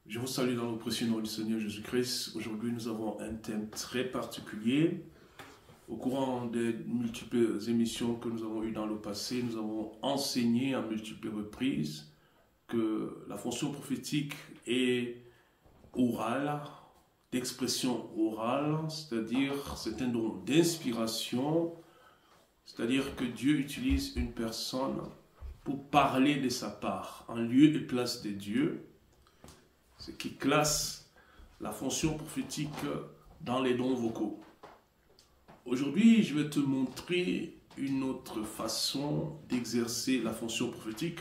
Je vous salue dans le précieux nom du Seigneur Jésus-Christ. Aujourd'hui, nous avons un thème très particulier. Au courant des multiples émissions que nous avons eues dans le passé, nous avons enseigné à multiples reprises que la fonction prophétique est orale, d'expression orale, c'est-à-dire c'est un don d'inspiration, c'est-à-dire que Dieu utilise une personne pour parler de sa part, en lieu et place de Dieu, ce qui classe la fonction prophétique dans les dons vocaux. Aujourd'hui, je vais te montrer une autre façon d'exercer la fonction prophétique.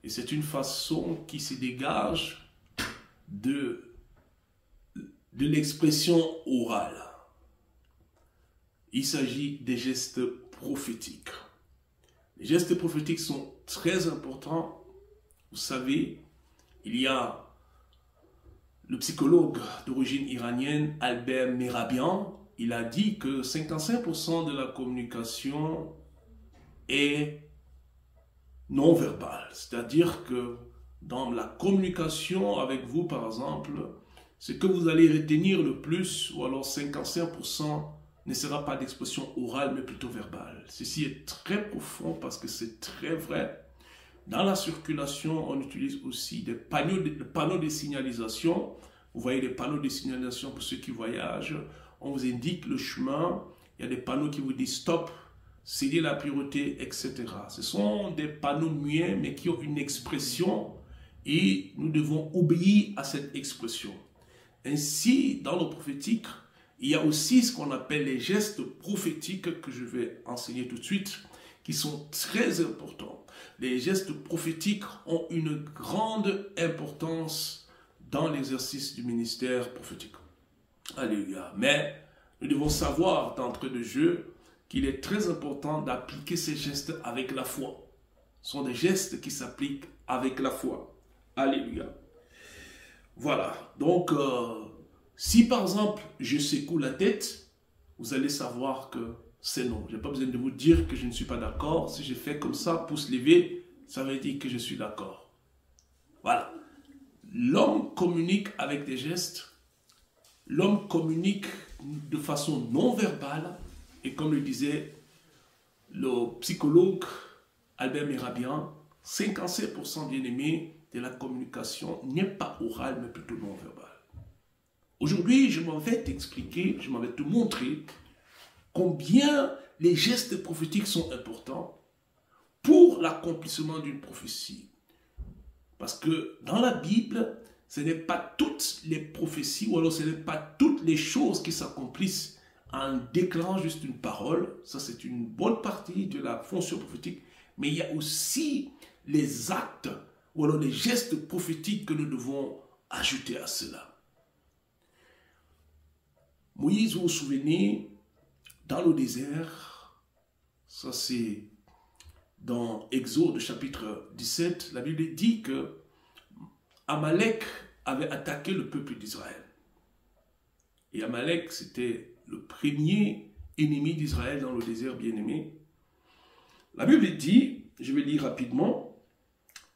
Et c'est une façon qui se dégage de l'expression orale. Il s'agit des gestes prophétiques. Les gestes prophétiques sont très importants. Vous savez, il y a le psychologue d'origine iranienne, Albert Mehrabian. Il a dit que 55% de la communication est non-verbale. C'est-à-dire que dans la communication avec vous, par exemple, ce que vous allez retenir le plus, ou alors 55%, ne sera pas d'expression orale, mais plutôt verbale. Ceci est très profond parce que c'est très vrai. Dans la circulation, on utilise aussi des panneaux de signalisation. Vous voyez les panneaux de signalisation pour ceux qui voyagent. On vous indique le chemin. Il y a des panneaux qui vous disent stop, cédez la priorité, etc. Ce sont des panneaux muets, mais qui ont une expression et nous devons obéir à cette expression. Ainsi, dans le prophétique, il y a aussi ce qu'on appelle les gestes prophétiques que je vais enseigner tout de suite, qui sont très importants. Les gestes prophétiques ont une grande importance dans l'exercice du ministère prophétique. Alléluia. Mais nous devons savoir d'entrée de jeu qu'il est très important d'appliquer ces gestes avec la foi. Ce sont des gestes qui s'appliquent avec la foi. Alléluia. Voilà. Donc, si par exemple je secoue la tête, vous allez savoir que c'est non. Je n'ai pas besoin de vous dire que je ne suis pas d'accord. Si je fais comme ça, pouce levé, ça veut dire que je suis d'accord. Voilà. L'homme communique avec des gestes. L'homme communique de façon non verbale. Et comme le disait le psychologue Albert Mehrabian, 57% bien aimé de la communication n'est pas orale, mais plutôt non verbale. Aujourd'hui, je m'en vais t'expliquer, je m'en vais te montrer combien les gestes prophétiques sont importants pour l'accomplissement d'une prophétie. Parce que dans la Bible, ce n'est pas toutes les prophéties, ou alors ce n'est pas toutes les choses qui s'accomplissent en déclarant juste une parole. Ça, c'est une bonne partie de la fonction prophétique. Mais il y a aussi les actes, ou alors les gestes prophétiques que nous devons ajouter à cela. Moïse, vous vous souvenez, dans le désert, ça c'est dans Exode chapitre 17, la Bible dit que Amalek avait attaqué le peuple d'Israël. Et Amalek, c'était le premier ennemi d'Israël dans le désert bien-aimé. La Bible dit, je vais lire rapidement,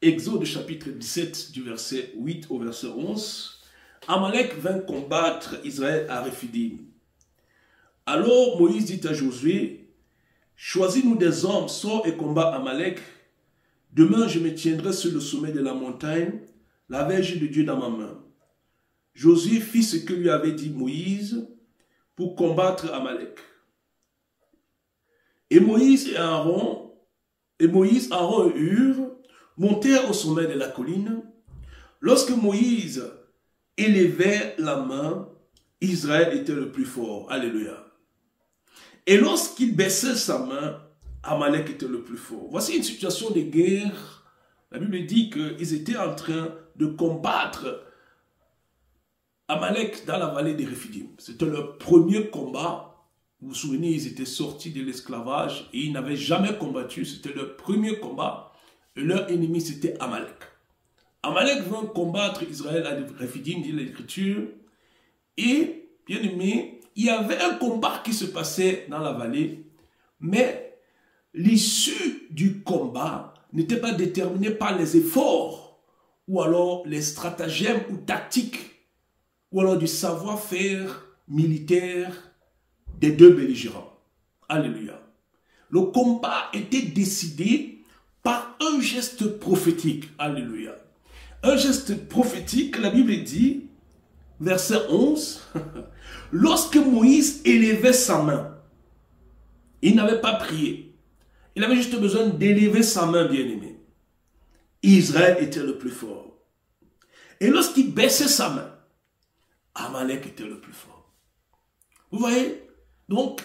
Exode chapitre 17 du verset 8 au verset 11, Amalek vint combattre Israël à Rephidim. Alors Moïse dit à Josué, choisis-nous des hommes, sors et combat Amalek. Demain je me tiendrai sur le sommet de la montagne, la verge de Dieu dans ma main. Josué fit ce que lui avait dit Moïse pour combattre Amalek. Et Moïse, Aaron et Hur montèrent au sommet de la colline. Lorsque Moïse élevait la main, Israël était le plus fort. Alléluia. Et lorsqu'il baissait sa main, Amalek était le plus fort. Voici une situation de guerre. La Bible dit qu'ils étaient en train de combattre Amalek dans la vallée de Rephidim. C'était leur premier combat. Vous vous souvenez, ils étaient sortis de l'esclavage et ils n'avaient jamais combattu. C'était leur premier combat. Et leur ennemi, c'était Amalek. Amalek vint combattre Israël à Rephidim, dit l'Écriture. Et, bien aimé, il y avait un combat qui se passait dans la vallée. Mais l'issue du combat n'était pas déterminée par les efforts ou alors les stratagèmes ou tactiques, ou alors du savoir-faire militaire des deux belligérants. Alléluia. Le combat était décidé par un geste prophétique. Alléluia. Un geste prophétique, la Bible dit, verset 11, lorsque Moïse élevait sa main, il n'avait pas prié. Il avait juste besoin d'élever sa main, bien-aimé. Israël était le plus fort. Et lorsqu'il baissait sa main, Amalek était le plus fort. Vous voyez? Donc,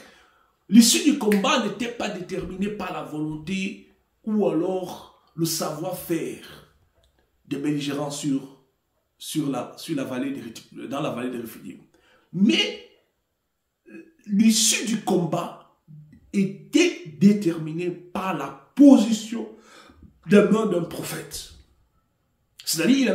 l'issue du combat n'était pas déterminée par la volonté ou alors le savoir-faire des belligérants dans la vallée de Rephidim. Mais l'issue du combat était déterminée par la position des mains d'un prophète. C'est-à-dire,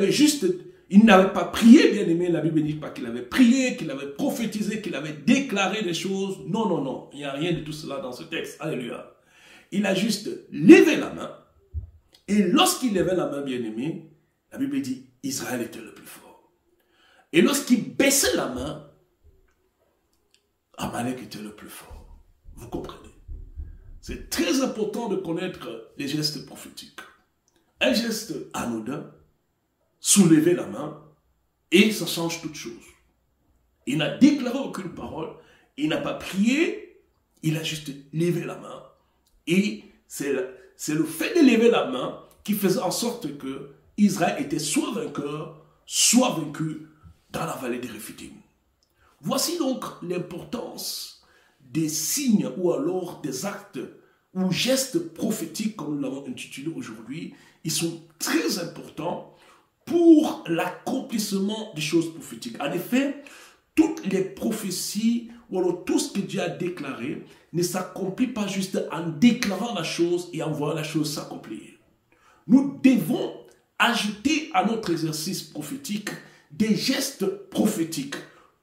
il n'avait pas prié, bien aimé, la Bible ne dit pas qu'il avait prié, qu'il avait prophétisé, qu'il avait déclaré des choses. Non, non, non, il n'y a rien de tout cela dans ce texte. Alléluia. Il a juste levé la main. Et lorsqu'il levait la main, bien aimé, la Bible dit, Israël était le plus fort. Et lorsqu'il baissait la main, Amalek était le plus fort. Vous comprenez? C'est très important de connaître les gestes prophétiques. Un geste anodin, soulever la main, et ça change toute chose. Il n'a déclaré aucune parole, il n'a pas prié, il a juste levé la main. Et c'est le fait de lever la main qui faisait en sorte que Israël était soit vainqueur, soit vaincu dans la vallée des Rephidim. Voici donc l'importance des signes ou alors des actes ou gestes prophétiques, comme nous l'avons intitulé aujourd'hui. Ils sont très importants pour l'accomplissement des choses prophétiques. En effet, toutes les prophéties ou alors tout ce que Dieu a déclaré ne s'accomplit pas juste en déclarant la chose et en voyant la chose s'accomplir. Nous devons ajouter à notre exercice prophétique des gestes prophétiques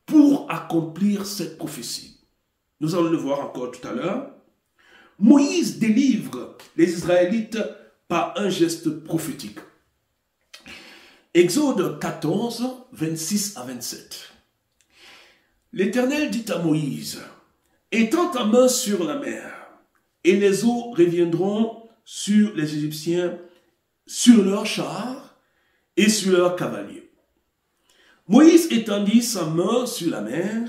pour accomplir cette prophétie. Nous allons le voir encore tout à l'heure. Moïse délivre les Israélites par un geste prophétique. Exode 14, 26 à 27. L'Éternel dit à Moïse, « Étends ta main sur la mer, et les eaux reviendront sur les Égyptiens, sur leurs chars et sur leurs cavaliers. » Moïse étendit sa main sur la mer,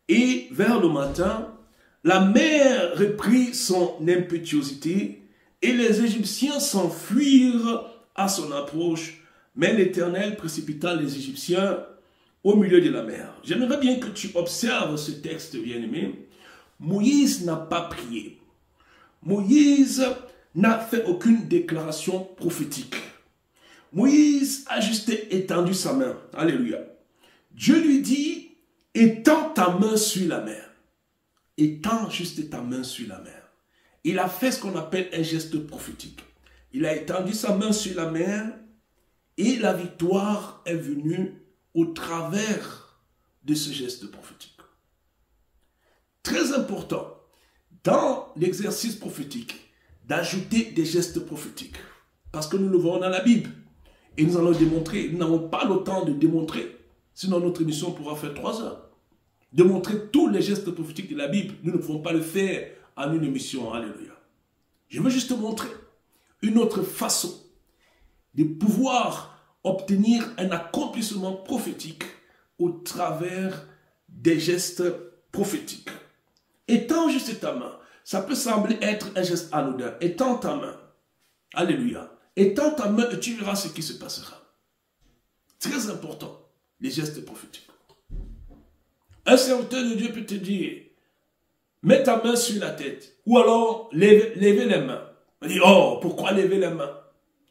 et vers le matin, la mer reprit son impétuosité, et les Égyptiens s'enfuirent à son approche, mais l'Éternel précipita les Égyptiens au milieu de la mer. J'aimerais bien que tu observes ce texte, bien-aimé. Moïse n'a pas prié. Moïse n'a fait aucune déclaration prophétique. Moïse a juste étendu sa main. Alléluia. Dieu lui dit, étends ta main sur la mer. Étends juste ta main sur la mer. Il a fait ce qu'on appelle un geste prophétique. Il a étendu sa main sur la mer et la victoire est venue au travers de ce geste prophétique. Très important dans l'exercice prophétique d'ajouter des gestes prophétiques. Parce que nous le voyons dans la Bible. Et nous allons démontrer, nous n'avons pas le temps de démontrer. Sinon notre émission pourra faire 3 heures. Démontrer tous les gestes prophétiques de la Bible. Nous ne pouvons pas le faire en une émission. Alléluia. Je veux juste montrer une autre façon de pouvoir obtenir un accomplissement prophétique au travers des gestes prophétiques. Étends juste ta main. Ça peut sembler être un geste anodin. Étends ta main. Alléluia. Étends ta main et tu verras ce qui se passera. Très important, les gestes prophétiques. Un serviteur de Dieu peut te dire, mets ta main sur la tête. Ou alors, lève les mains. On dit, oh, pourquoi lever les mains?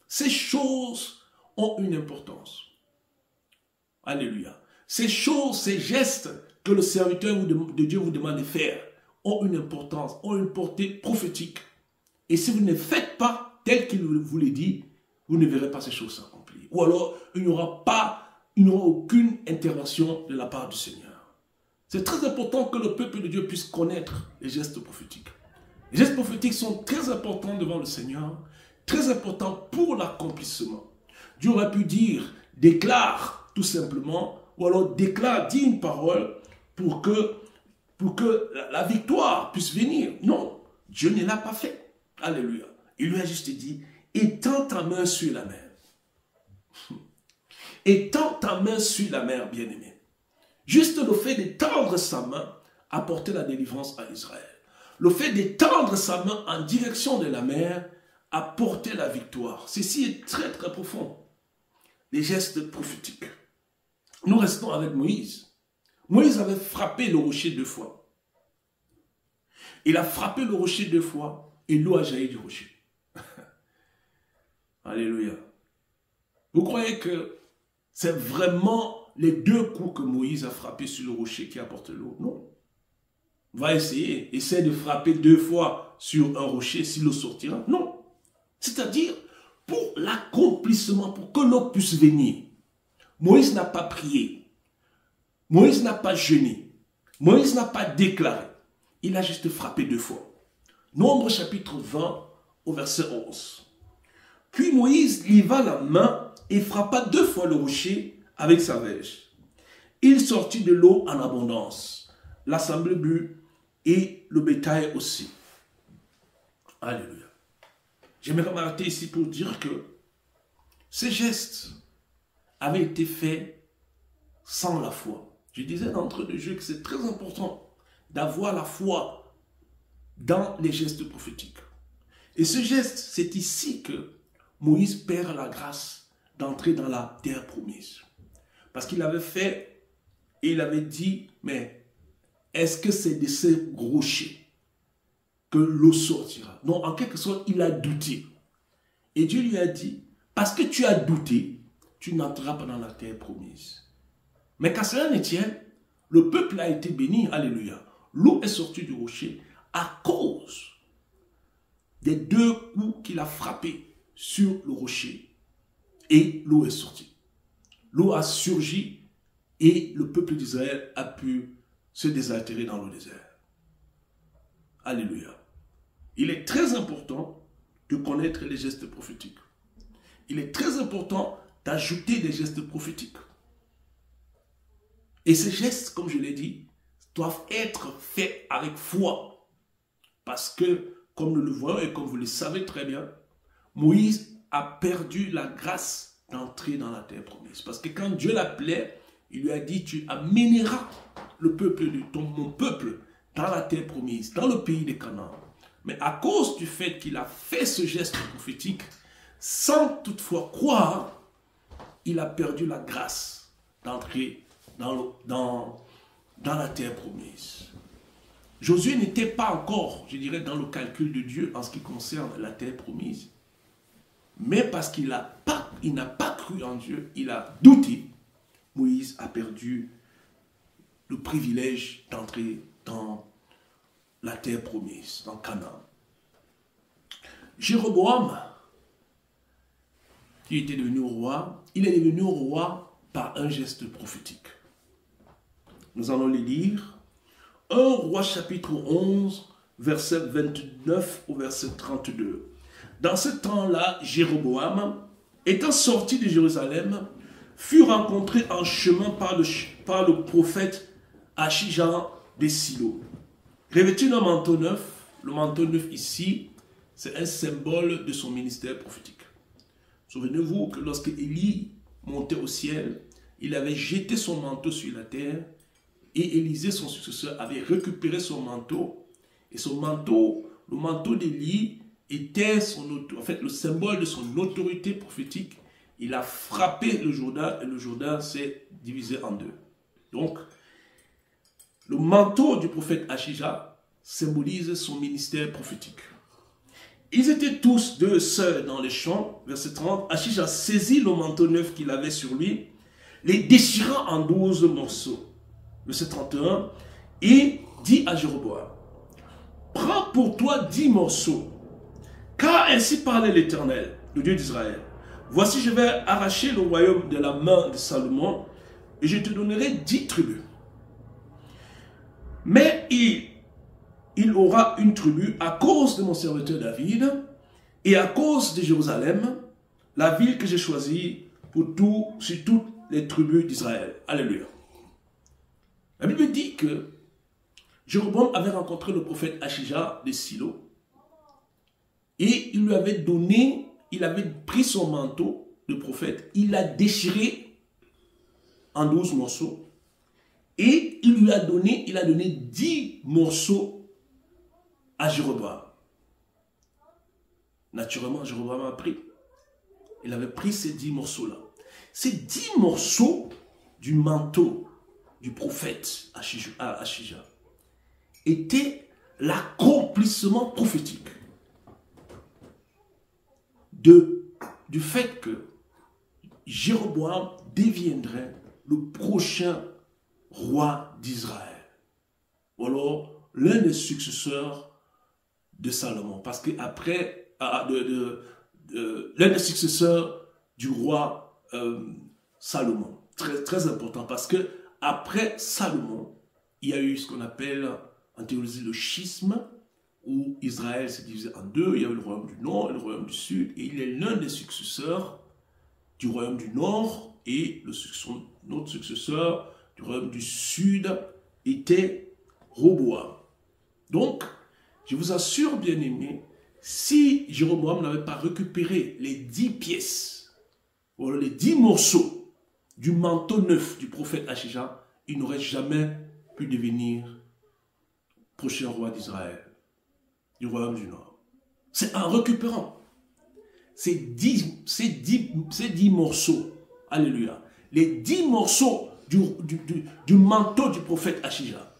Ces choses ont une importance. Alléluia. Ces choses, ces gestes que le serviteur de Dieu vous demande de faire ont une importance, ont une portée prophétique. Et si vous ne faites pas tel qu'il vous l'a dit, vous ne verrez pas ces choses s'accomplir. Ou alors, il n'y aura aucune intervention de la part du Seigneur. C'est très important que le peuple de Dieu puisse connaître les gestes prophétiques. Les gestes prophétiques sont très importants devant le Seigneur, très importants pour l'accomplissement. Dieu aurait pu dire, déclare tout simplement, ou alors déclare, dit une parole pour que la victoire puisse venir. Non, Dieu ne l'a pas fait. Alléluia. Il lui a juste dit, étends ta main sur la mer. Étends ta main sur la mer, bien-aimé. Juste le fait d'étendre sa main a porté la délivrance à Israël. Le fait d'étendre sa main en direction de la mer a porté la victoire. Ceci est très très profond. Les gestes prophétiques. Nous restons avec Moïse. Moïse avait frappé le rocher 2 fois. Il a frappé le rocher 2 fois et l'eau a jailli du rocher. Alléluia. Vous croyez que c'est vraiment les 2 coups que Moïse a frappé sur le rocher qui apporte l'eau? Non. Va essayer. Essaie de frapper 2 fois sur un rocher, si l'eau sortira. Non. C'est-à-dire, pour l'accomplissement, pour que l'eau puisse venir, Moïse n'a pas prié. Moïse n'a pas jeûné. Moïse n'a pas déclaré. Il a juste frappé 2 fois. Nombre chapitre 20 au verset 11. Puis Moïse leva la main et frappa 2 fois le rocher avec sa verge. Il sortit de l'eau en abondance. L'assemblée but et le bétail aussi. Alléluia. J'aimerais m'arrêter ici pour dire que ces gestes avaient été faits sans la foi. Je disais d'entrée de jeu que c'est très important d'avoir la foi dans les gestes prophétiques. Et ce geste, c'est ici que Moïse perd la grâce d'entrer dans la terre promise. Parce qu'il avait fait et il avait dit, mais est-ce que c'est de ces rochers que l'eau sortira? Non, en quelque sorte, il a douté. Et Dieu lui a dit, parce que tu as douté, tu n'entreras pas dans la terre promise. Mais qu'à cela ne tienne, le peuple a été béni, alléluia. L'eau est sortie du rocher à cause des 2 coups qu'il a frappés sur le rocher. Et l'eau est sortie. L'eau a surgi et le peuple d'Israël a pu se désaltérer dans le désert. Alléluia. Il est très important de connaître les gestes prophétiques. Il est très important d'ajouter des gestes prophétiques. Et ces gestes, comme je l'ai dit, doivent être faits avec foi. Parce que, comme nous le voyons et comme vous le savez très bien, Moïse a perdu la grâce d'entrer dans la terre promise. Parce que quand Dieu l'appelait, il lui a dit, tu amèneras le peuple de mon peuple dans la terre promise, dans le pays de Canaan. Mais à cause du fait qu'il a fait ce geste prophétique, sans toutefois croire, il a perdu la grâce d'entrer dans la terre promise. Josué n'était pas encore, je dirais, dans le calcul de Dieu en ce qui concerne la terre promise. Mais parce qu'il n'a pas cru en Dieu, il a douté, Moïse a perdu le privilège d'entrer dans la terre promise, dans Canaan. Jéroboam, qui était devenu roi, il est devenu roi par un geste prophétique. Nous allons les lire. 1 Roi chapitre 11, verset 29 au verset 32. Dans ce temps-là, Jéroboam, étant sorti de Jérusalem, fut rencontré en chemin par le prophète Achija de Silo. Revêtu d'un manteau neuf, le manteau neuf ici, c'est un symbole de son ministère prophétique. Souvenez-vous que lorsque Élie montait au ciel, il avait jeté son manteau sur la terre et Élisée, son successeur, avait récupéré son manteau. Et son manteau, le manteau d'Élie, était le symbole de son autorité prophétique. Il a frappé le Jourdain et le Jourdain s'est divisé en 2. Donc, le manteau du prophète Achija symbolise son ministère prophétique. Ils étaient tous 2 seuls dans les champs. Verset 30. Achija saisit le manteau neuf qu'il avait sur lui, les déchira en 12 morceaux. Verset 31. Et dit à Jéroboam, prends pour toi 10 morceaux, car ainsi parlait l'Éternel, le Dieu d'Israël. Voici, je vais arracher le royaume de la main de Salomon, et je te donnerai 10 tribus. Mais il aura une tribu à cause de mon serviteur David, et à cause de Jérusalem, la ville que j'ai choisie sur toutes les tribus d'Israël. Alléluia. La Bible dit que Jéroboam avait rencontré le prophète Achija de Silo et il lui avait donné, il avait pris son manteau de prophète, il l'a déchiré en 12 morceaux et il a donné 10 morceaux à Jéroboam. Naturellement, Jéroboam a pris. Il avait pris ces 10 morceaux-là. Ces 10 morceaux du manteau du prophète Achija étaient l'accomplissement prophétique du fait que Jéroboam deviendrait le prochain roi d'Israël. Ou alors l'un des successeurs de Salomon. Parce qu'après, l'un des successeurs du roi Salomon. Très, très important parce que après Salomon, il y a eu ce qu'on appelle en théologie le schisme, où Israël s'est divisé en deux. Il y avait le royaume du Nord et le royaume du Sud. Et il est l'un des successeurs du royaume du Nord et notre successeur du royaume du Sud était Roboam. Donc, je vous assure, bien-aimés, si Jéroboam n'avait pas récupéré les 10 pièces, ou les 10 morceaux du manteau neuf du prophète Achija, il n'aurait jamais pu devenir prochain roi d'Israël, du royaume du Nord. C'est en récupérant ces 10 morceaux, alléluia, les 10 morceaux du manteau du prophète Achija,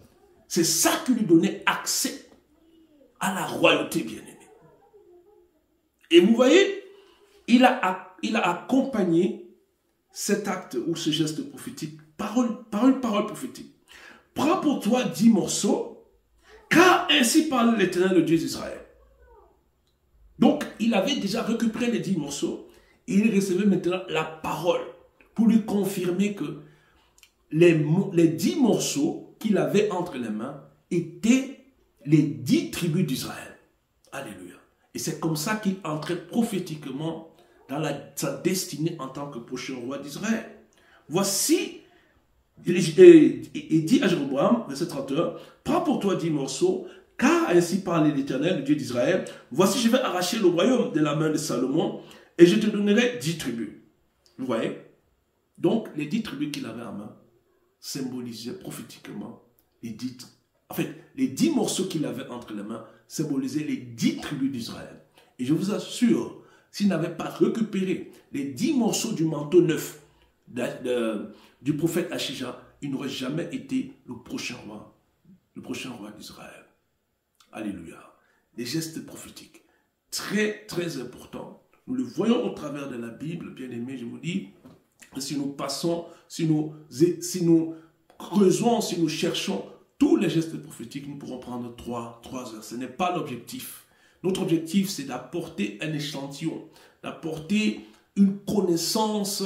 c'est ça qui lui donnait accès à la royauté, bien-aimée. Et vous voyez, il a accompagné cet acte ou ce geste prophétique par une parole prophétique. Prends pour toi 10 morceaux, car ainsi parle l'Éternel, le Dieu d'Israël. Donc, il avait déjà récupéré les 10 morceaux et il recevait maintenant la parole pour lui confirmer que les 10 morceaux qu'il avait entre les mains étaient les 10 tribus d'Israël. Alléluia. Et c'est comme ça qu'il entrait prophétiquement dans sa destinée en tant que prochain roi d'Israël. Voici, il dit à Jéroboam, verset 31, « Prends pour toi 10 morceaux, car ainsi parle l'Éternel, le Dieu d'Israël. Voici, je vais arracher le royaume de la main de Salomon, et je te donnerai 10 tribus. » Vous voyez? Donc, les 10 tribus qu'il avait en main symbolisaient prophétiquement les 10 morceaux qu'il avait entre les mains symbolisaient les 10 tribus d'Israël. Et je vous assure, s'il n'avait pas récupéré les 10 morceaux du manteau neuf du prophète Achija, il n'aurait jamais été le prochain roi d'Israël. Alléluia. Les gestes prophétiques, très très importants. Nous le voyons au travers de la Bible, bien aimé, je vous dis, si nous passons, si nous creusons, si nous cherchons tous les gestes prophétiques, nous pourrons prendre 3 heures. Ce n'est pas l'objectif. Notre objectif, c'est d'apporter un échantillon, d'apporter une connaissance,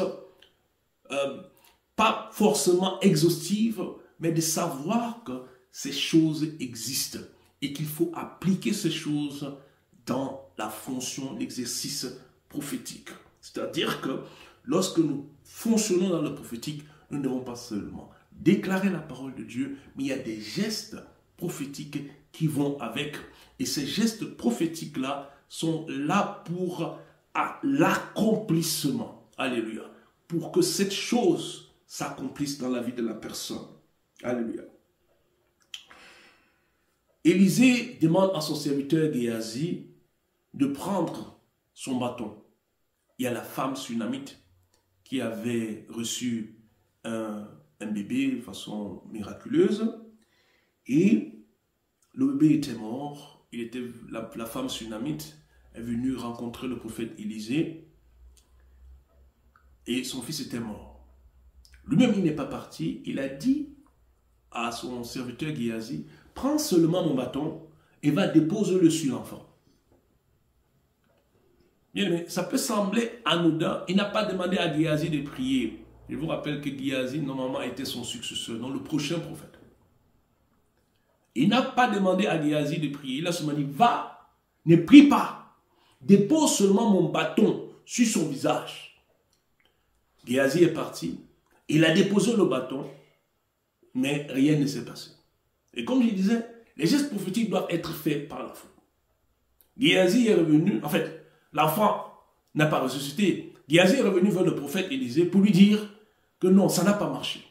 pas forcément exhaustive, mais de savoir que ces choses existent et qu'il faut appliquer ces choses dans la fonction, l'exercice prophétique. C'est-à-dire que lorsque nous fonctionnons dans le prophétique, nous ne devons pas seulement déclarer la parole de Dieu, mais il y a des gestes prophétiques qui vont avec. Et ces gestes prophétiques-là sont là pour l'accomplissement. Alléluia. Pour que cette chose s'accomplisse dans la vie de la personne. Alléluia. Élisée demande à son serviteur Géhazi de prendre son bâton. Il y a la femme sunamite qui avait reçu un bébé de façon miraculeuse et le bébé était mort. La femme sunamite est venue rencontrer le prophète Élisée et son fils était mort. Lui-même, il n'est pas parti. Il a dit à son serviteur Géhazi, prends seulement mon bâton et va déposer-le sur l'enfant. Bien, mais ça peut sembler anodin. Il n'a pas demandé à Géhazi de prier. Je vous rappelle que Géhazi, normalement, était son successeur, non le prochain prophète. Il n'a pas demandé à Géhazi de prier. Il a seulement dit, va, ne prie pas. Dépose seulement mon bâton sur son visage. Géasi est parti, il a déposé le bâton, mais rien ne s'est passé. Et comme je disais, les gestes prophétiques doivent être faits par l'enfant. Géasi est revenu, en fait, l'enfant n'a pas ressuscité. Géasi est revenu vers le prophète Élisée pour lui dire que non, ça n'a pas marché.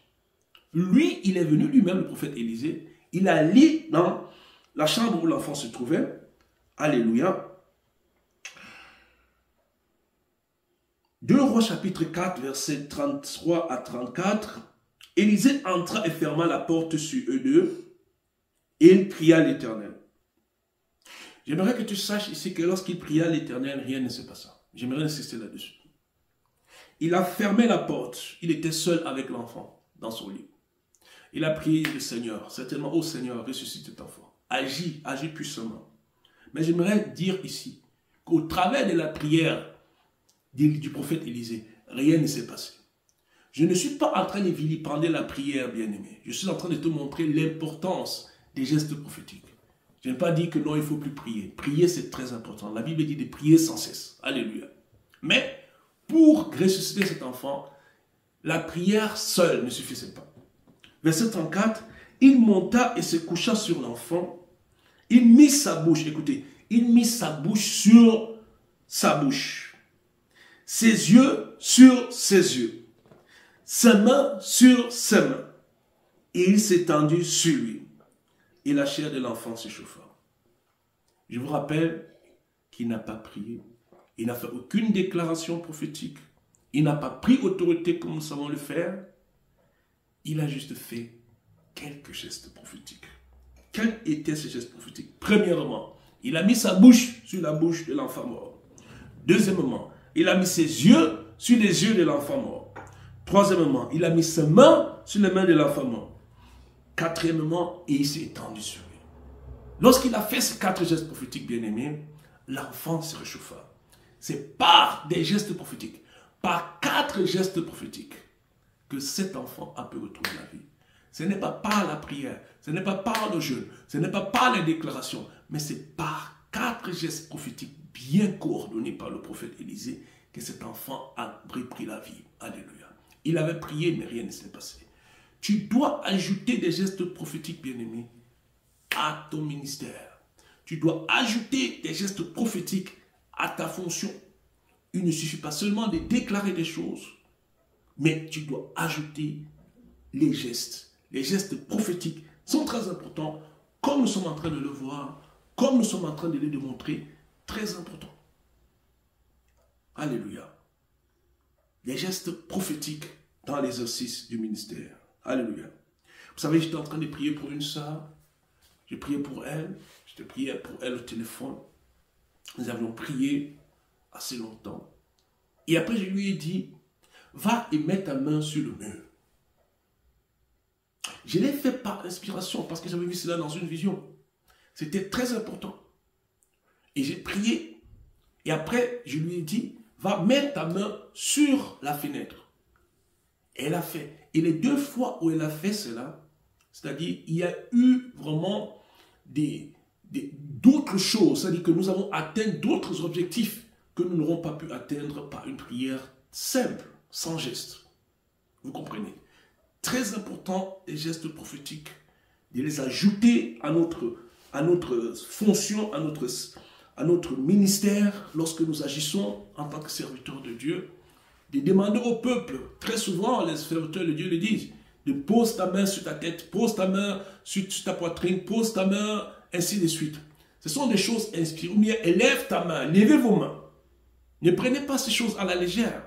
Lui, il est venu lui-même, le prophète Élisée, il a lu dans la chambre où l'enfant se trouvait, alléluia, 2 Rois chapitre 4, versets 33 à 34, Élisée entra et ferma la porte sur eux deux, et il pria l'Éternel. J'aimerais que tu saches ici que lorsqu'il pria l'Éternel, rien ne se passa. J'aimerais insister là-dessus. Il a fermé la porte, il était seul avec l'enfant dans son lit. Il a prié le Seigneur, certainement, ô Seigneur, ressuscite cet enfant. Agis puissamment. Mais j'aimerais dire ici qu'au travers de la prière du prophète Élisée, rien ne s'est passé. Je ne suis pas en train de vilipender la prière, bien-aimé. Je suis en train de te montrer l'importance des gestes prophétiques. Je n'ai pas dit que non, il ne faut plus prier. Prier, c'est très important. La Bible dit de prier sans cesse. Alléluia. Mais pour ressusciter cet enfant, la prière seule ne suffisait pas. Verset 34, il monta et se coucha sur l'enfant. Il mit sa bouche, écoutez, il mit sa bouche sur sa bouche. Ses yeux sur ses yeux. Ses mains sur ses mains. Et il s'étendit sur lui. Et la chair de l'enfant s'échauffa. Je vous rappelle qu'il n'a pas prié. Il n'a fait aucune déclaration prophétique. Il n'a pas pris autorité comme nous savons le faire. Il a juste fait quelques gestes prophétiques. Quels étaient ces gestes prophétiques? Premièrement, il a mis sa bouche sur la bouche de l'enfant mort. Deuxièmement, il a mis ses yeux sur les yeux de l'enfant mort. Troisièmement, il a mis ses mains sur les mains de l'enfant mort. Quatrièmement, et il s'est étendu sur lui. Lorsqu'il a fait ces 4 gestes prophétiques, bien-aimés, l'enfant se réchauffa. C'est par des gestes prophétiques, par 4 gestes prophétiques, que cet enfant a pu retrouver la vie. Ce n'est pas par la prière, ce n'est pas par le jeûne, ce n'est pas par les déclarations, mais c'est par 4 gestes prophétiques bien coordonnés par le prophète Élisée que cet enfant a pris la vie. Alléluia. Il avait prié, mais rien ne s'est passé. Tu dois ajouter des gestes prophétiques, bien-aimés, à ton ministère. Tu dois ajouter des gestes prophétiques à ta fonction. Il ne suffit pas seulement de déclarer des choses, mais tu dois ajouter les gestes. Les gestes prophétiques sont très importants, comme nous sommes en train de le voir, comme nous sommes en train de le démontrer, très importants. Alléluia. Les gestes prophétiques dans l'exercice du ministère. Alléluia. Vous savez, j'étais en train de prier pour une sœur. J'ai prié pour elle. J'étais prié pour elle au téléphone. Nous avions prié assez longtemps. Et après, je lui ai dit, va et mets ta main sur le mur. Je l'ai fait par inspiration parce que j'avais vu cela dans une vision. C'était très important. Et j'ai prié. Et après, je lui ai dit, va mettre ta main sur la fenêtre. Et elle a fait. Et les 2 fois où elle a fait cela, c'est-à-dire, il y a eu vraiment d'autres choses. C'est-à-dire que nous avons atteint d'autres objectifs que nous n'aurons pas pu atteindre par une prière simple, sans geste. Vous comprenez? Très important, les gestes prophétiques, de les ajouter à notre fonction, à notre ministère, lorsque nous agissons en tant que serviteurs de Dieu, de demander au peuple, très souvent les serviteurs de Dieu le disent, de pose ta main sur ta tête, pose ta main sur ta poitrine, pose ta main, ainsi de suite. Ce sont des choses inspirées. Ou bien élève ta main, levez vos mains. Ne prenez pas ces choses à la légère.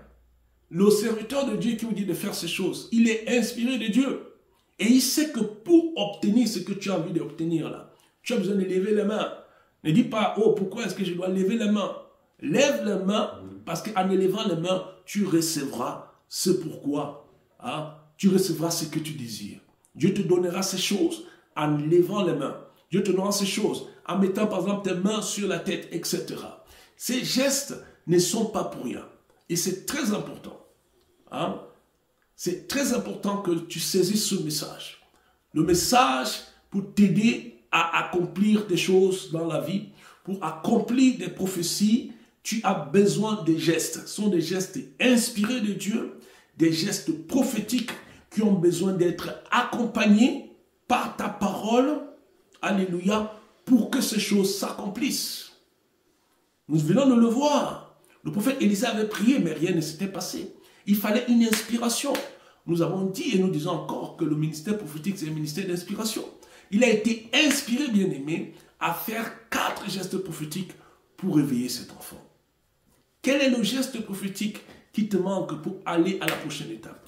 Le serviteur de Dieu qui vous dit de faire ces choses, il est inspiré de Dieu. Et il sait que pour obtenir ce que tu as envie d'obtenir là, tu as besoin de lever les mains. Ne dis pas, oh, pourquoi est-ce que je dois lever les mains? Lève les mains, parce qu'en élevant les mains, tu recevras ce pourquoi. Hein? Tu recevras ce que tu désires. Dieu te donnera ces choses en levant les mains. Dieu te donnera ces choses en mettant par exemple tes mains sur la tête, etc. Ces gestes ne sont pas pour rien. Et c'est très important. Hein? C'est très important que tu saisisses ce message. Le message pour t'aider à accomplir des choses dans la vie, pour accomplir des prophéties, tu as besoin des gestes. Ce sont des gestes inspirés de Dieu, des gestes prophétiques qui ont besoin d'être accompagnés par ta parole, alléluia, pour que ces choses s'accomplissent. Nous venons de le voir. Le prophète Élisée avait prié, mais rien ne s'était passé. Il fallait une inspiration. Nous avons dit et nous disons encore que le ministère prophétique, c'est un ministère d'inspiration. Il a été inspiré, bien-aimé, à faire 4 gestes prophétiques pour réveiller cet enfant. Quel est le geste prophétique qui te manque pour aller à la prochaine étape?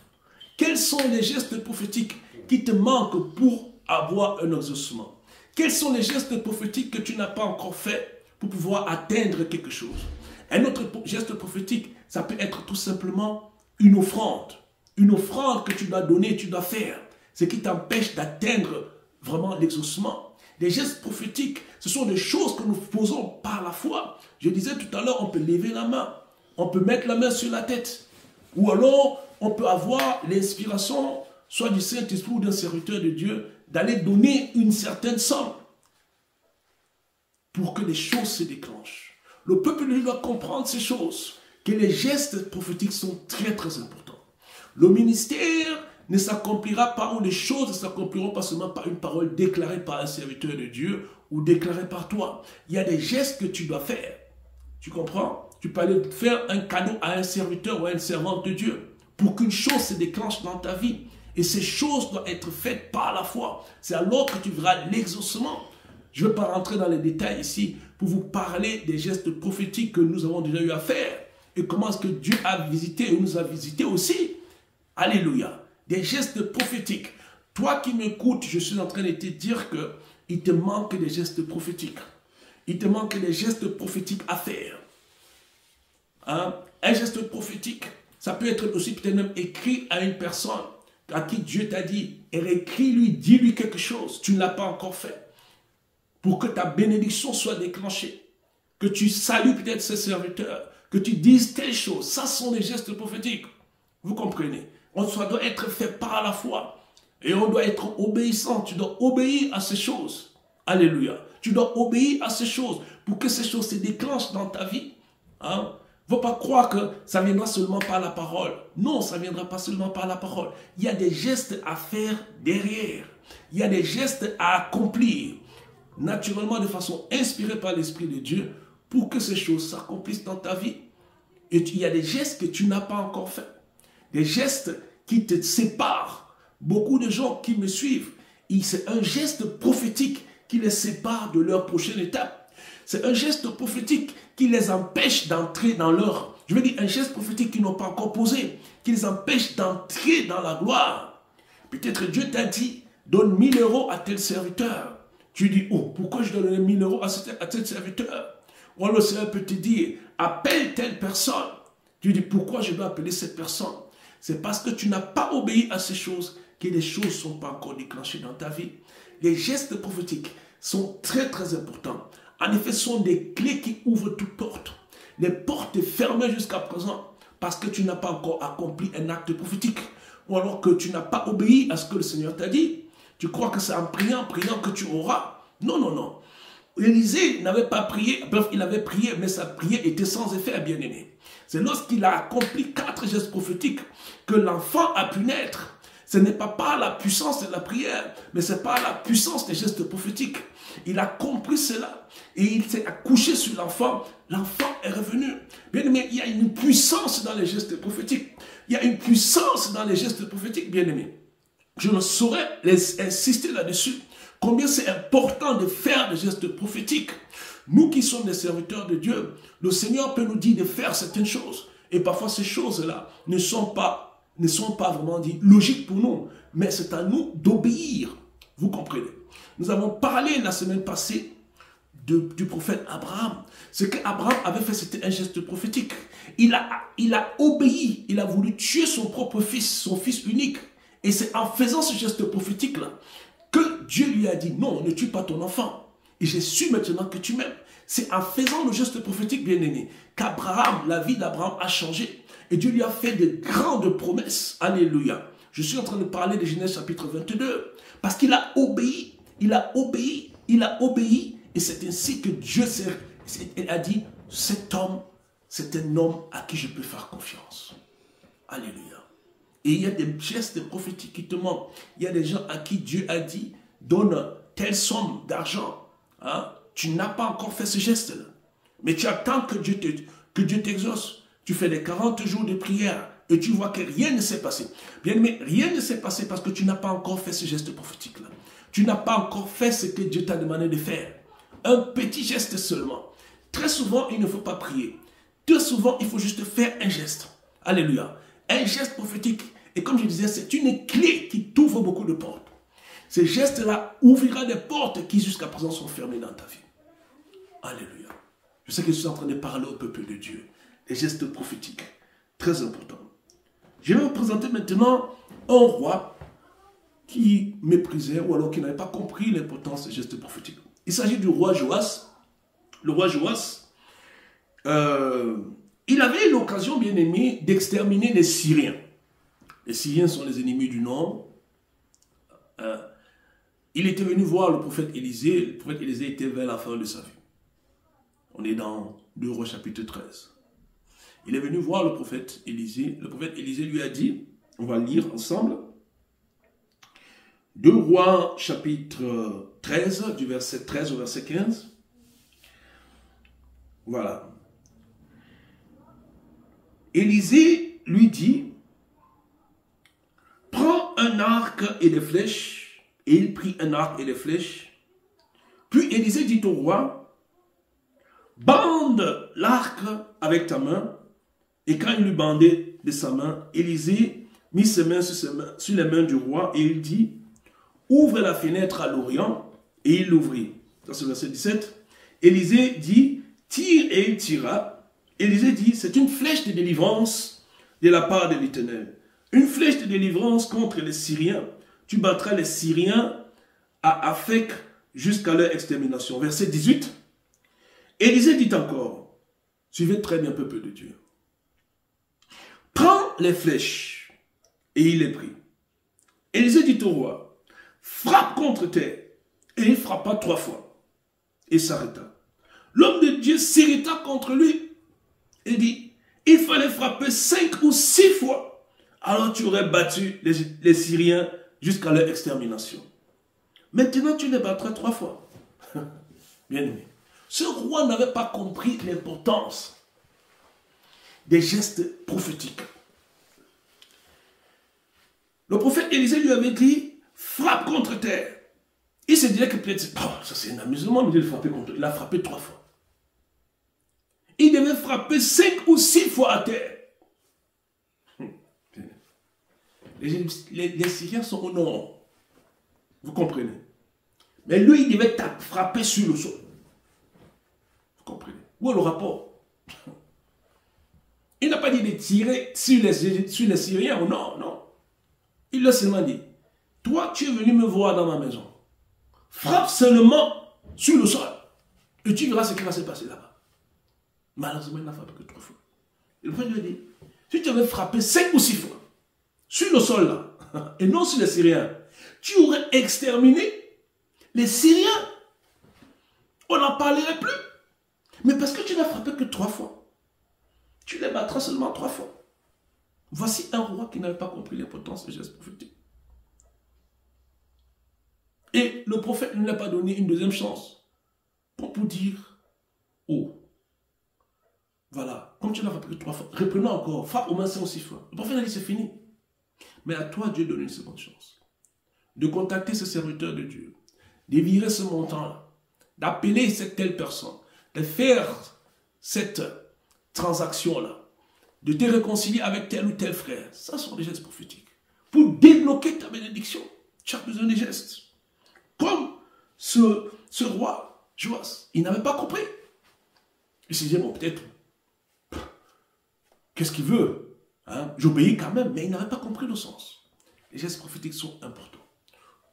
Quels sont les gestes prophétiques qui te manquent pour avoir un exaucement? Quels sont les gestes prophétiques que tu n'as pas encore fait pour pouvoir atteindre quelque chose? Un autre geste prophétique, ça peut être tout simplement une offrande. Une offrande que tu dois donner, tu dois faire. Ce qui t'empêche d'atteindre vraiment l'exaucement. Les gestes prophétiques, ce sont des choses que nous faisons par la foi. Je disais tout à l'heure, on peut lever la main. On peut mettre la main sur la tête. Ou alors, on peut avoir l'inspiration, soit du Saint-Esprit ou d'un serviteur de Dieu, d'aller donner une certaine somme pour que les choses se déclenchent. Le peuple lui doit comprendre ces choses, que les gestes prophétiques sont très très importants. Le ministère ne s'accomplira pas, ou les choses ne s'accompliront pas seulement par une parole déclarée par un serviteur de Dieu ou déclarée par toi. Il y a des gestes que tu dois faire. Tu comprends? Tu peux aller faire un cadeau à un serviteur ou à une servante de Dieu pour qu'une chose se déclenche dans ta vie. Et ces choses doivent être faites par la foi. C'est alors que tu verras l'exaucement. Je ne vais pas rentrer dans les détails ici pour vous parler des gestes prophétiques que nous avons déjà eu à faire et comment est-ce que Dieu a visité et nous a visité aussi. Alléluia. Des gestes prophétiques. Toi qui m'écoutes, je suis en train de te dire qu'il te manque des gestes prophétiques. Il te manque des gestes prophétiques à faire. Hein? Un geste prophétique, ça peut être aussi peut-être même écrit à une personne à qui Dieu t'a dit, et écris-lui, dis-lui quelque chose, tu ne l'as pas encore fait, pour que ta bénédiction soit déclenchée, que tu salues peut-être ses serviteurs, que tu dises telle chose. Ça sont des gestes prophétiques. Vous comprenez? Ça doit être fait par la foi. Et on doit être obéissant. Tu dois obéir à ces choses. Alléluia. Tu dois obéir à ces choses pour que ces choses se déclenchent dans ta vie. Hein? Il ne faut pas croire que ça viendra seulement par la parole. Non, ça ne viendra pas seulement par la parole. Il y a des gestes à faire derrière. Il y a des gestes à accomplir. Naturellement, de façon inspirée par l'Esprit de Dieu, pour que ces choses s'accomplissent dans ta vie. Et il y a des gestes que tu n'as pas encore fait. Des gestes qui te séparent. Beaucoup de gens qui me suivent, c'est un geste prophétique qui les sépare de leur prochaine étape. C'est un geste prophétique qui les empêche d'entrer dans leur... Je veux dire, un geste prophétique qu'ils n'ont pas encore posé, qui les empêche d'entrer dans la gloire. Peut-être Dieu t'a dit, donne 1000 € à tel serviteur. Tu dis, oh, pourquoi je donne 1000 € à tel serviteur? Ou alors le Seigneur peut te dire, appelle telle personne. Tu dis, pourquoi je dois appeler cette personne? C'est parce que tu n'as pas obéi à ces choses que les choses ne sont pas encore déclenchées dans ta vie. Les gestes prophétiques sont très très importants. En effet, ce sont des clés qui ouvrent toute porte. Les portes fermées jusqu'à présent parce que tu n'as pas encore accompli un acte prophétique. Ou alors que tu n'as pas obéi à ce que le Seigneur t'a dit. Tu crois que c'est en priant que tu auras. Non, non, non. Élisée n'avait pas prié, bref, il avait prié, mais sa prière était sans effet, bien-aimé. C'est lorsqu'il a accompli 4 gestes prophétiques que l'enfant a pu naître. Ce n'est pas par la puissance de la prière, mais c'est par la puissance des gestes prophétiques. Il a compris cela et il s'est accouché sur l'enfant. L'enfant est revenu. Bien-aimé, il y a une puissance dans les gestes prophétiques. Il y a une puissance dans les gestes prophétiques, bien-aimé. Je ne saurais insister là-dessus. Combien c'est important de faire des gestes prophétiques. Nous qui sommes des serviteurs de Dieu, le Seigneur peut nous dire de faire certaines choses. Et parfois ces choses-là ne sont pas vraiment dit logiques pour nous. Mais c'est à nous d'obéir. Vous comprenez? Nous avons parlé la semaine passée du prophète Abraham. Ce qu'Abraham avait fait, c'était un geste prophétique. Il a obéi. Il a voulu tuer son propre fils, son fils unique. Et c'est en faisant ce geste prophétique-là que Dieu lui a dit, non, ne tue pas ton enfant. Et j'ai su maintenant que tu m'aimes. C'est en faisant le geste prophétique, bien-aimé, qu'Abraham, la vie d'Abraham a changé. Et Dieu lui a fait de grandes promesses. Alléluia. Je suis en train de parler de Genèse chapitre 22. Parce qu'il a obéi, il a obéi, il a obéi. Et c'est ainsi que Dieu a dit, cet homme, c'est un homme à qui je peux faire confiance. Alléluia. Et il y a des gestes prophétiques qui te manquent. Il y a des gens à qui Dieu a dit, donne telle somme d'argent. Hein? Tu n'as pas encore fait ce geste-là. Mais tu attends que Dieu t'exauce. Tu fais les 40 jours de prière et tu vois que rien ne s'est passé. Bien aimé, rien ne s'est passé parce que tu n'as pas encore fait ce geste prophétique-là. Tu n'as pas encore fait ce que Dieu t'a demandé de faire. Un petit geste seulement. Très souvent, il ne faut pas prier. Très souvent, il faut juste faire un geste. Alléluia. Un geste prophétique. Et comme je disais, c'est une clé qui t'ouvre beaucoup de portes. Ce geste-là ouvrira des portes qui jusqu'à présent sont fermées dans ta vie. Alléluia. Je sais que je suis en train de parler au peuple de Dieu. Des gestes prophétiques. Très importants. Je vais vous présenter maintenant un roi qui méprisait ou alors qui n'avait pas compris l'importance des gestes prophétiques. Il s'agit du roi Joas. Le roi Joas, il avait eu l'occasion, bien aimé, d'exterminer les Syriens. Les Syriens sont les ennemis du Nord. Il était venu voir le prophète Élisée. Le prophète Élisée était vers la fin de sa vie. On est dans 2 Rois chapitre 13. Il est venu voir le prophète Élisée. Le prophète Élisée lui a dit, on va lire ensemble, 2 Rois chapitre 13, du verset 13 au verset 15. Voilà. Élisée lui dit, prends un arc et des flèches. Et il prit un arc et des flèches. Puis Élisée dit au roi, bande l'arc avec ta main. Et quand il lui bandait de sa main, Élisée mit ses mains sur les mains du roi et il dit, ouvre la fenêtre à l'Orient, et il l'ouvrit. Ça c'est le verset 17. Élisée dit, tire, et il tira. Élisée dit, c'est une flèche de délivrance de la part de l'Éternel. Une flèche de délivrance contre les Syriens. Tu battras les Syriens à Aphek jusqu'à leur extermination. Verset 18. Élisée dit encore, suivez très bien, peuple de Dieu. Prends les flèches, et il les prit. Élisée dit au roi, frappe contre terre. Et il frappa 3 fois. Et s'arrêta. L'homme de Dieu s'irrita contre lui et dit, il fallait frapper 5 ou 6 fois. Alors tu aurais battu les Syriens jusqu'à leur extermination. Maintenant tu les battras 3 fois. Bien aimé. Ce roi n'avait pas compris l'importance des gestes prophétiques. Le prophète Élisée lui avait dit, frappe contre terre. Il se disait que peut-être, oh, ça c'est un amusement, mais il frapper contre. Il a frappé 3 fois. Il devait frapper 5 ou 6 fois à terre. Les Syriens sont au nord. Vous comprenez? Mais lui, il devait frapper sur le sol. Vous comprenez? Où est le rapport? Il n'a pas dit de tirer sur les Syriens. Non, non. Il a seulement dit, toi, tu es venu me voir dans ma maison. Frappe seulement sur le sol. Et tu verras ce qui va se passer là-bas. Malheureusement, il n'a frappé que 3 fois. Et le prophète lui a dit, si tu avais frappé 5 ou 6 fois sur le sol là, et non sur les Syriens, tu aurais exterminé les Syriens. On n'en parlerait plus. Mais parce que tu n'as frappé que 3 fois, tu les battras seulement 3 fois. Voici un roi qui n'avait pas compris l'importance des gestes prophétiques. Et le prophète ne lui a pas donné une deuxième chance pour dire, oh, voilà, comme tu l'as frappé 3 fois, reprenons encore, frappe au moins 5 ou 6 fois. Le prophète a dit, c'est fini. Mais à toi, Dieu donne une seconde chance. De contacter ce serviteur de Dieu, de virer ce montant-là, d'appeler cette telle personne, de faire cette transaction-là, de te réconcilier avec tel ou tel frère. Ça sont des gestes prophétiques. Pour débloquer ta bénédiction, tu as besoin de gestes. Comme ce roi, Joas, il n'avait pas compris. Il se disait, bon, peut-être, qu'est-ce qu'il veut, hein? J'obéis quand même, mais il n'avait pas compris le sens. Les gestes prophétiques sont importants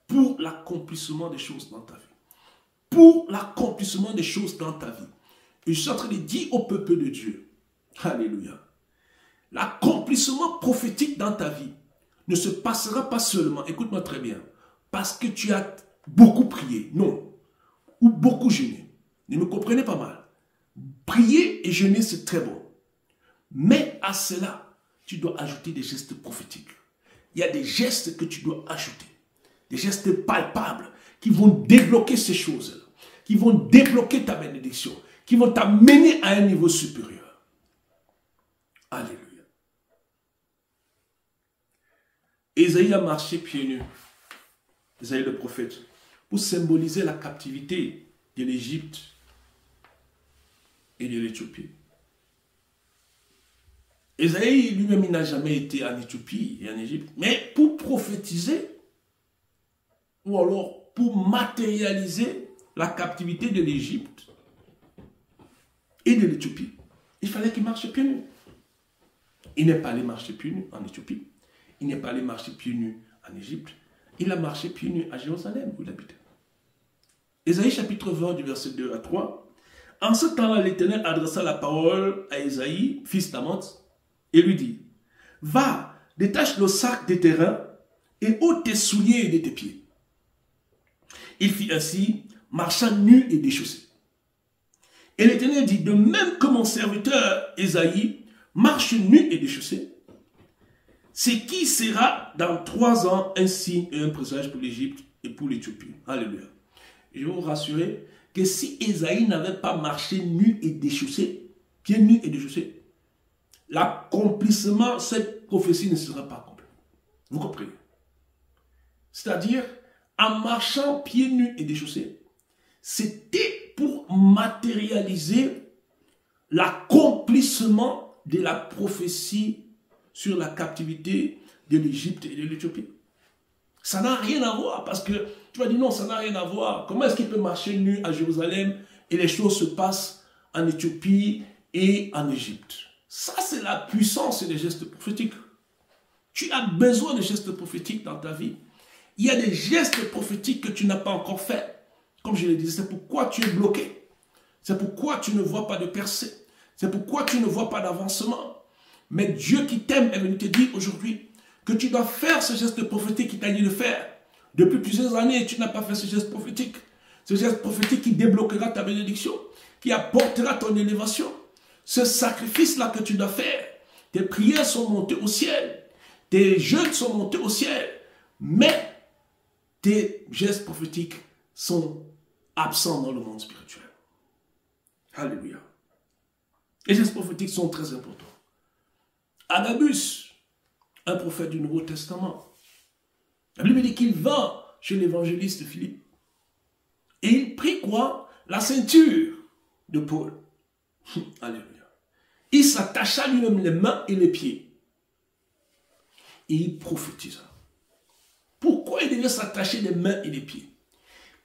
pour l'accomplissement des choses dans ta vie. Pour l'accomplissement des choses dans ta vie. Et je suis en train de dire au peuple de Dieu, alléluia, l'accomplissement prophétique dans ta vie ne se passera pas seulement, écoute-moi très bien, parce que tu as beaucoup prié, non, ou beaucoup jeûné. Ne me comprenez pas mal. Prier et jeûner, c'est très bon. Mais à cela, tu dois ajouter des gestes prophétiques. il y a des gestes que tu dois ajouter. Des gestes palpables qui vont débloquer ces choses-là, qui vont débloquer ta bénédiction, qui vont t'amener à un niveau supérieur. Alléluia. Ésaïe a marché pieds nus, Ésaïe le prophète, pour symboliser la captivité de l'Égypte et de l'Éthiopie. Ésaïe lui-même, il n'a jamais été en Éthiopie et en Égypte, mais pour prophétiser, ou alors pour matérialiser la captivité de l'Égypte et de l'Éthiopie, il fallait qu'il marche pieds nus. Il n'est pas allé marcher pieds nus en Éthiopie, il n'est pas allé marcher pieds nus en Égypte, il a marché pieds nus à Jérusalem où il habitait. Ésaïe chapitre 20 du verset 2 à 3. En ce temps-là, l'Éternel adressa la parole à Ésaïe, fils d'Amoz, et lui dit, va, détache le sac de tes reins et ôte tes souliers de tes pieds. Il fit ainsi, marchant nu et déchaussé. Et l'Éternel dit, de même que mon serviteur Ésaïe marche nu et déchaussé, c'est qui sera dans 3 ans un signe et un présage pour l'Égypte et pour l'Éthiopie. Alléluia. Je vais vous rassurer que si Ésaïe n'avait pas marché nu et déchaussé, pieds nus et déchaussés, l'accomplissement de cette prophétie ne sera pas accompli. Vous comprenez? C'est-à-dire, en marchant pieds nus et déchaussés, c'était pour matérialiser l'accomplissement de la prophétie sur la captivité de l'Égypte et de l'Éthiopie. Ça n'a rien à voir, parce que tu vas dire non, ça n'a rien à voir. Comment est-ce qu'il peut marcher nu à Jérusalem et les choses se passent en Éthiopie et en Égypte? Ça, c'est la puissance et les gestes prophétiques. Tu as besoin de gestes prophétiques dans ta vie. Il y a des gestes prophétiques que tu n'as pas encore fait. Comme je l'ai dit, c'est pourquoi tu es bloqué. C'est pourquoi tu ne vois pas de percée. C'est pourquoi tu ne vois pas d'avancement. Mais Dieu qui t'aime est venu te dire aujourd'hui que tu dois faire ce geste prophétique qu'il t'a dit de faire. Depuis plusieurs années, tu n'as pas fait ce geste prophétique. Ce geste prophétique qui débloquera ta bénédiction, qui apportera ton élévation. Ce sacrifice-là que tu dois faire. Tes prières sont montées au ciel. Tes jeûnes sont montés au ciel. Mais tes gestes prophétiques sont absents dans le monde spirituel. Alléluia. Les gestes prophétiques sont très importants. Agabus, un prophète du Nouveau Testament, la Bible dit qu'il vint chez l'évangéliste Philippe et il prit quoi? La ceinture de Paul. Alléluia. Il s'attacha lui-même les mains et les pieds et il prophétisa. Pourquoi il devait s'attacher les mains et les pieds?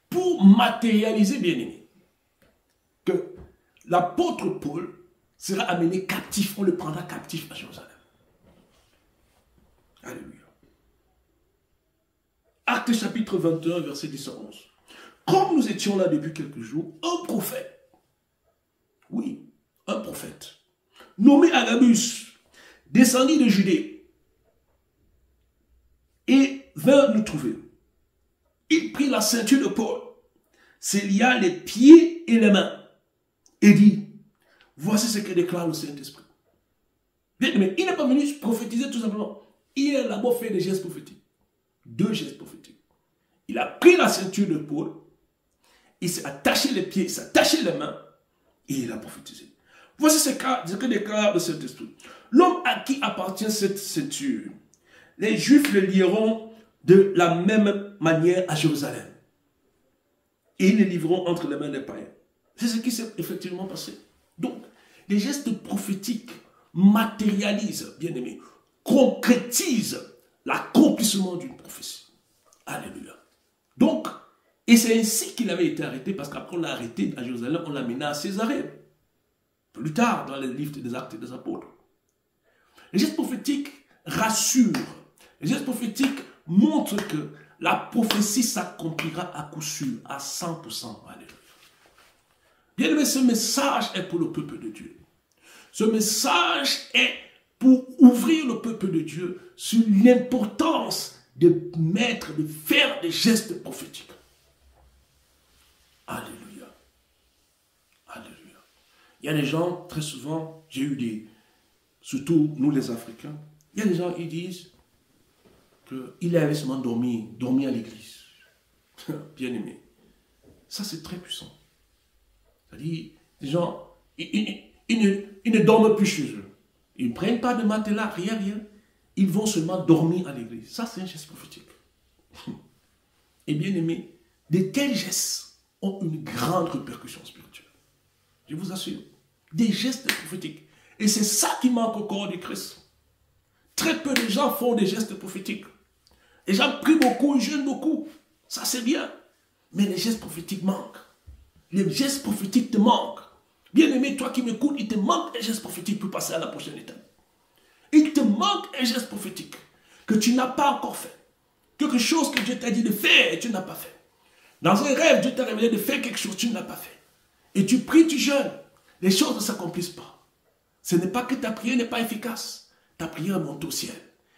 Pour matérialiser, bien aimé, que l'apôtre Paul sera amené captif, on le prendra captif à Jérusalem. Alléluia. Actes chapitre 21, verset 10 à 11. Comme nous étions là depuis quelques jours, un prophète, oui, un prophète, nommé Agabus, descendit de Judée et vint nous trouver. Il prit la ceinture de Paul, se lia les pieds et les mains et dit, voici ce que déclare le Saint-Esprit. Mais il n'est pas venu prophétiser tout simplement. Il a d'abord fait des gestes prophétiques. 2 gestes prophétiques. Il a pris la ceinture de Paul, il s'est attaché les pieds, il s'est attaché les mains et il a prophétisé. Voici ce que déclare le Saint-Esprit. L'homme à qui appartient cette ceinture, les Juifs le lieront de la même manière à Jérusalem. Et ils les livreront entre les mains des païens. C'est ce qui s'est effectivement passé. Donc, les gestes prophétiques matérialisent, bien aimé, concrétisent l'accomplissement d'une prophétie. Alléluia. Donc, et c'est ainsi qu'il avait été arrêté, parce qu'après on l'a arrêté à Jérusalem, on l'a mené à Césarée. Plus tard, dans les livres des Actes et des Apôtres. Les gestes prophétiques rassurent. Les gestes prophétiques montrent que la prophétie s'accomplira à coup sûr, à 100%. Alléluia. Bien aimé, ce message est pour le peuple de Dieu. Ce message est pour ouvrir le peuple de Dieu sur l'importance de faire des gestes prophétiques. Alléluia. Alléluia. Il y a des gens, très souvent, j'ai eu surtout nous les Africains, il y a des gens qui disent, qu'il avait seulement dormi à l'église. Bien aimé. Ça, c'est très puissant. C'est-à-dire, les gens, ils ne dorment plus chez eux. Ils ne prennent pas de matelas, rien. Ils vont seulement dormir à l'église. Ça, c'est un geste prophétique. Et bien aimé, de tels gestes ont une grande répercussion spirituelle. Je vous assure. Des gestes prophétiques. Et c'est ça qui manque au corps du Christ. Très peu de gens font des gestes prophétiques. Les gens prient beaucoup, ils jeûnent beaucoup. Ça, c'est bien. Mais les gestes prophétiques manquent. Les gestes prophétiques te manquent. Bien aimé, toi qui m'écoutes, il te manque un geste prophétique pour passer à la prochaine étape. Il te manque un geste prophétique que tu n'as pas encore fait. Quelque chose que Dieu t'a dit de faire et tu n'as pas fait. Dans un rêve, Dieu t'a révélé de faire quelque chose, tu ne l'as pas fait. Et tu pries, tu jeûnes. Les choses ne s'accomplissent pas. Ce n'est pas que ta prière n'est pas efficace. Ta prière monte au ciel.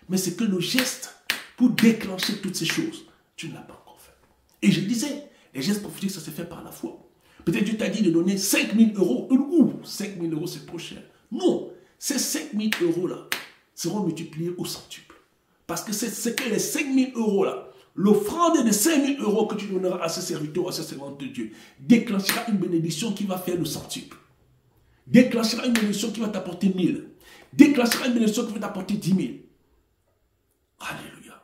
Mais c'est que le geste pour déclencher toutes ces choses, tu ne l'as pas encore fait. Et je disais, les gestes prophétiques, ça se fait par la foi. Peut-être Dieu t'a dit de donner 5 000 euros. Ouh, 5 000 euros, c'est trop cher. Non, ces 5 000 euros-là seront multipliés au centuple. Parce que c'est que les 5 000 euros-là, l'offrande de 5 000 euros que tu donneras à ce serviteur ou à ce servante de Dieu, déclenchera une bénédiction qui va faire le centuple. Déclenchera une bénédiction qui va t'apporter 1000. Déclenchera une bénédiction qui va t'apporter 10 000. Alléluia.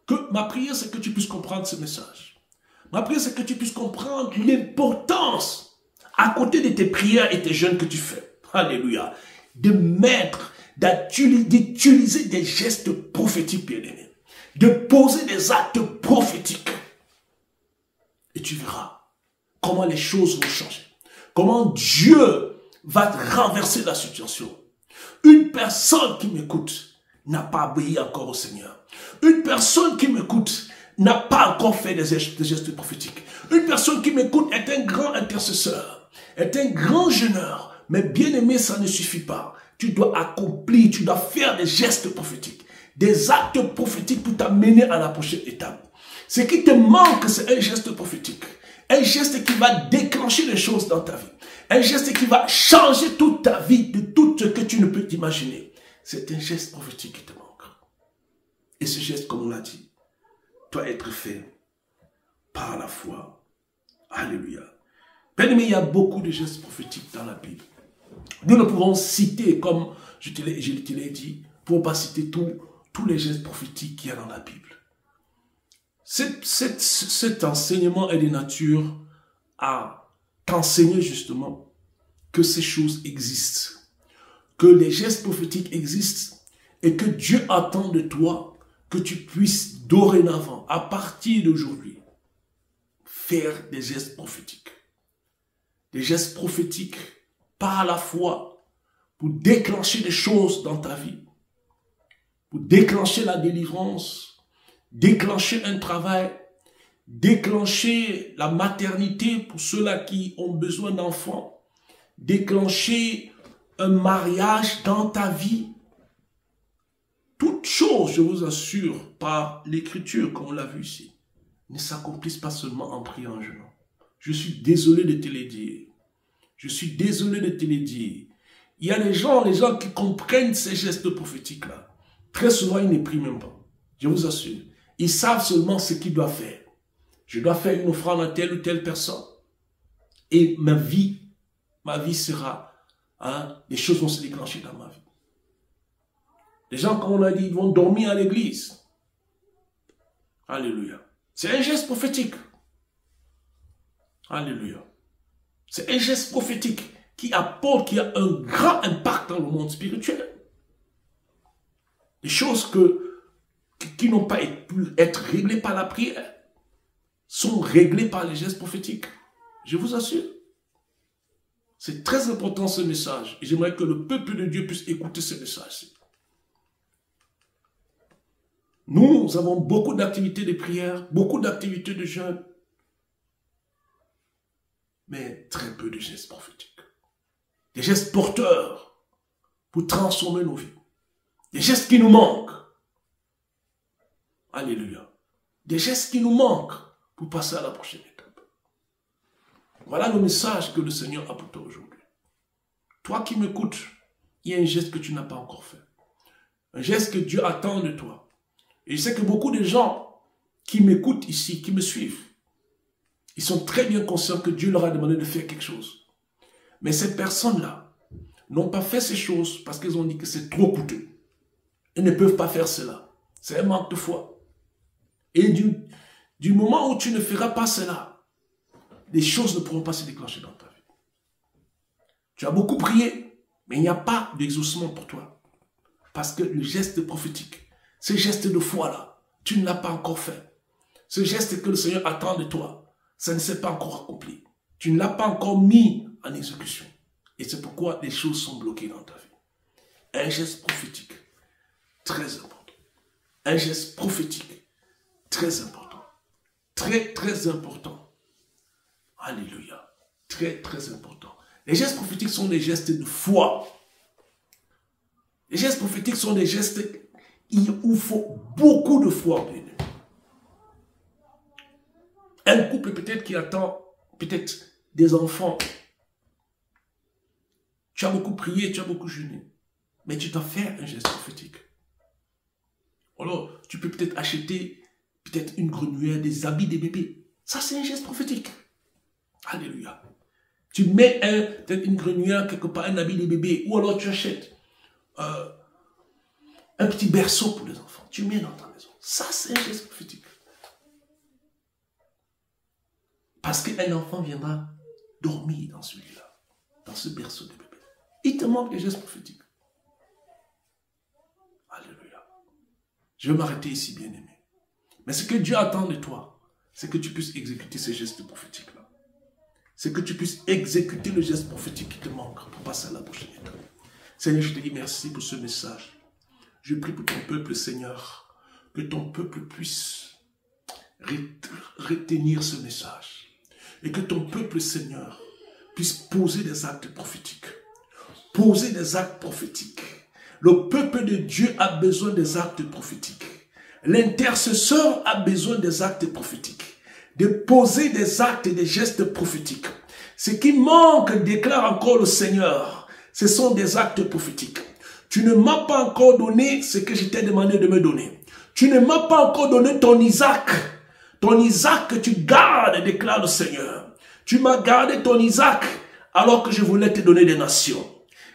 Que ma prière, c'est que tu puisses comprendre ce message. Ma prière, c'est que tu puisses comprendre l'importance, à côté de tes prières et tes jeûnes que tu fais. Alléluia. D'utiliser des gestes prophétiques, bien-aimés. De poser des actes prophétiques. Et tu verras comment les choses vont changer. Comment Dieu va renverser la situation. Une personne qui m'écoute n'a pas obéi encore au Seigneur. Une personne qui m'écoute n'a pas encore fait des gestes prophétiques. Une personne qui m'écoute est un grand intercesseur, est un grand jeûneur. Mais bien aimé, ça ne suffit pas. Tu dois accomplir, tu dois faire des gestes prophétiques, des actes prophétiques pour t'amener à la prochaine étape. Ce qui te manque, c'est un geste prophétique. Un geste qui va déclencher les choses dans ta vie. Un geste qui va changer toute ta vie, de tout ce que tu ne peux t'imaginer. C'est un geste prophétique qui te manque. Et ce geste, comme on l'a dit, doit être fait par la foi. Alléluia. Bien aimé, il y a beaucoup de gestes prophétiques dans la Bible. Nous ne pouvons citer, comme je te l'ai dit, pour ne pas citer tous les gestes prophétiques qu'il y a dans la Bible. Cet enseignement est de nature à t'enseigner justement que ces choses existent, que les gestes prophétiques existent et que Dieu attend de toi que tu puisses dorénavant, à partir d'aujourd'hui, faire des gestes prophétiques. Des gestes prophétiques par la foi pour déclencher des choses dans ta vie, pour déclencher la délivrance, déclencher un travail, déclencher la maternité pour ceux-là qui ont besoin d'enfants, déclencher un mariage dans ta vie. Toutes choses, je vous assure, par l'écriture, comme on l'a vu ici, ne s'accomplissent pas seulement en priant en jeûnant. Je suis désolé de te le dire. Je suis désolé de te le dire. Il y a les gens qui comprennent ces gestes prophétiques-là. Très souvent, ils ne prient même pas. Je vous assure. Ils savent seulement ce qu'ils doivent faire. Je dois faire une offrande à telle ou telle personne. Et ma vie sera, les choses vont se déclencher dans ma vie. Les gens, comme on a dit, ils vont dormir à l'église. Alléluia. C'est un geste prophétique. Alléluia. C'est un geste prophétique qui apporte, qui a un grand impact dans le monde spirituel. Des choses qui n'ont pas pu être réglées par la prière sont réglées par les gestes prophétiques. Je vous assure. C'est très important ce message. Et j'aimerais que le peuple de Dieu puisse écouter ce message-ci. Nous avons beaucoup d'activités de prière, beaucoup d'activités de jeûne, mais très peu de gestes prophétiques. Des gestes porteurs pour transformer nos vies. Des gestes qui nous manquent. Alléluia. Des gestes qui nous manquent pour passer à la prochaine étape. Voilà le message que le Seigneur a pour toi aujourd'hui. Toi qui m'écoutes, il y a un geste que tu n'as pas encore fait. Un geste que Dieu attend de toi. Et je sais que beaucoup de gens qui m'écoutent ici, qui me suivent, ils sont très bien conscients que Dieu leur a demandé de faire quelque chose. Mais ces personnes-là n'ont pas fait ces choses parce qu'ils ont dit que c'est trop coûteux. Ils ne peuvent pas faire cela. C'est un manque de foi. Et du moment où tu ne feras pas cela, les choses ne pourront pas se déclencher dans ta vie. Tu as beaucoup prié, mais il n'y a pas d'exaucement pour toi. Parce que le geste prophétique, ce geste de foi-là, tu ne l'as pas encore fait. Ce geste que le Seigneur attend de toi, ça ne s'est pas encore accompli. Tu ne l'as pas encore mis en exécution. Et c'est pourquoi les choses sont bloquées dans ta vie. Un geste prophétique, très important. Un geste prophétique, très important. Très, très important. Alléluia. Très, très important. Les gestes prophétiques sont des gestes de foi. Les gestes prophétiques sont des gestes où il faut beaucoup de foi. Un couple peut-être qui attend peut-être des enfants. Tu as beaucoup prié, tu as beaucoup jeûné. Mais tu dois faire un geste prophétique. Alors, tu peux peut-être acheter peut-être une grenouille, des habits des bébés. Ça, c'est un geste prophétique. Alléluia. Tu mets peut-être une grenouille quelque part, un habit des bébés. Ou alors tu achètes un petit berceau pour les enfants. Tu mets dans ta maison. Ça, c'est un geste prophétique. Parce qu'un enfant viendra dormir dans celui-là, dans ce berceau de bébé. Il te manque des gestes prophétiques. Alléluia. Je vais m'arrêter ici, bien-aimé. Mais ce que Dieu attend de toi, c'est que tu puisses exécuter ces gestes prophétiques-là. C'est que tu puisses exécuter le geste prophétique qui te manque pour passer à la prochaine étape. Seigneur, je te dis merci pour ce message. Je prie pour ton peuple, Seigneur, que ton peuple puisse retenir ce message. Et que ton peuple, Seigneur, puisse poser des actes prophétiques. Poser des actes prophétiques. Le peuple de Dieu a besoin des actes prophétiques. L'intercesseur a besoin des actes prophétiques. De poser des actes et des gestes prophétiques. Ce qui manque, déclare encore le Seigneur, ce sont des actes prophétiques. Tu ne m'as pas encore donné ce que je t'ai demandé de me donner. Tu ne m'as pas encore donné ton Isaac. Ton Isaac que tu gardes, déclare le Seigneur. Tu m'as gardé ton Isaac alors que je voulais te donner des nations.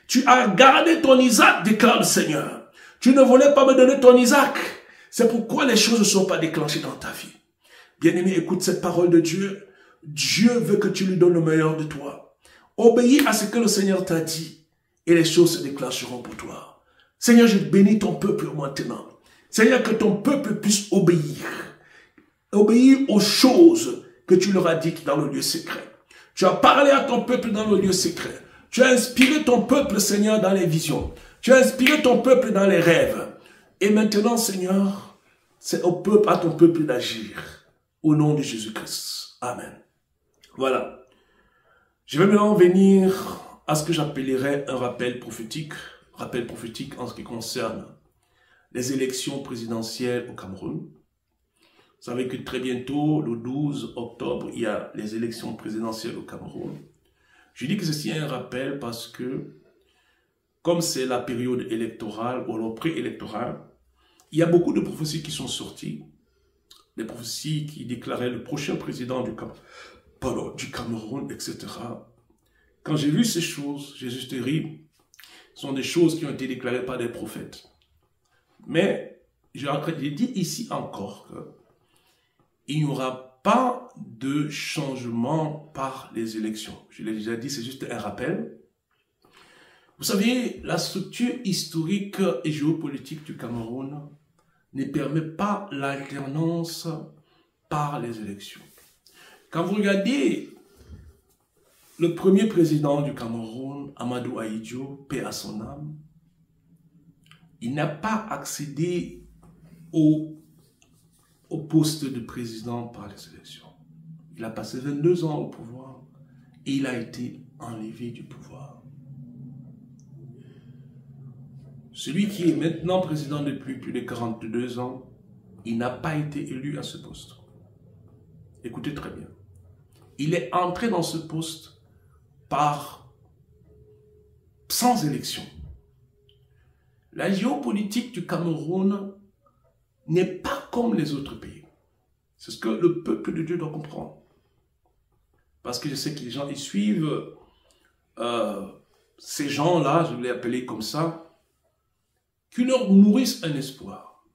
Tu as gardé ton Isaac, déclare le Seigneur. Tu ne voulais pas me donner ton Isaac. C'est pourquoi les choses ne sont pas déclenchées dans ta vie. Bien-aimé, écoute cette parole de Dieu. Dieu veut que tu lui donnes le meilleur de toi. Obéis à ce que le Seigneur t'a dit et les choses se déclencheront pour toi. Seigneur, je bénis ton peuple maintenant. Seigneur, que ton peuple puisse obéir. Obéir aux choses que tu leur as dites dans le lieu secret. Tu as parlé à ton peuple dans le lieu secret. Tu as inspiré ton peuple, Seigneur, dans les visions. Tu as inspiré ton peuple dans les rêves. Et maintenant, Seigneur, c'est à ton peuple d'agir. Au nom de Jésus-Christ. Amen. Voilà. Je vais maintenant venir à ce que j'appellerais un rappel prophétique. Rappel prophétique en ce qui concerne les élections présidentielles au Cameroun. Vous savez que très bientôt, le 12 octobre, il y a les élections présidentielles au Cameroun. Je dis que ceci est un rappel parce que, comme c'est la période électorale ou le pré-électoral, il y a beaucoup de prophéties qui sont sorties. Des prophéties qui déclaraient le prochain président du Cameroun, etc. Quand j'ai vu ces choses, j'ai juste ri. Ce sont des choses qui ont été déclarées par des prophètes. Mais j'ai dit ici encore qu'il n'y aura pas de changement par les élections. Je l'ai déjà dit, c'est juste un rappel. Vous savez, la structure historique et géopolitique du Cameroun ne permet pas l'alternance par les élections. Quand vous regardez le premier président du Cameroun, Amadou Ahidjo, paix à son âme, il n'a pas accédé au poste de président par les élections. Il a passé 22 ans au pouvoir et il a été enlevé du pouvoir. Celui qui est maintenant président depuis plus de 42 ans, il n'a pas été élu à ce poste. Écoutez très bien. Il est entré dans ce poste sans élection. La géopolitique du Cameroun n'est pas comme les autres pays. C'est ce que le peuple de Dieu doit comprendre. Parce que je sais que les gens, ils suivent ces gens-là, je vais les appeler comme ça, qui leur nourrissent un espoir.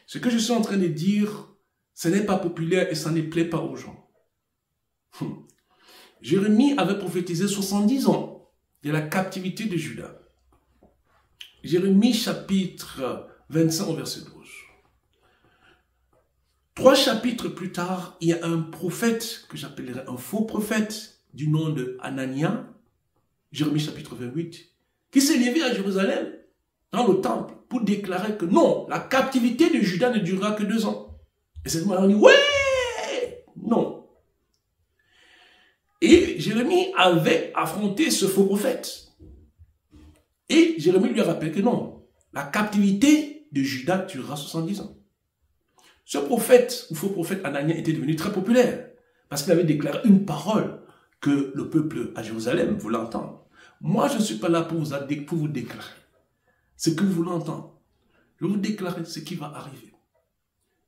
Ce que je suis en train de dire, ce n'est pas populaire et ça ne plaît pas aux gens. Jérémie avait prophétisé 70 ans de la captivité de Juda. Jérémie chapitre 25 au verset 12. 3 chapitres plus tard, il y a un prophète que j'appellerais un faux prophète du nom de Anania, Jérémie chapitre 28, qui s'est levé à Jérusalem, dans le temple, pour déclarer que non, la captivité de Juda ne durera que 2 ans. Et cette fois, on dit, ouais, non. Et Jérémie avait affronté ce faux prophète. Et Jérémie lui a rappelé que non, la captivité de Juda durera 70 ans. Ce prophète, ou faux prophète Anania, était devenu très populaire parce qu'il avait déclaré une parole que le peuple à Jérusalem voulait entendre. Moi, je ne suis pas là pour vous déclarer ce que vous voulez entendre. Je vais vous déclarer ce qui va arriver.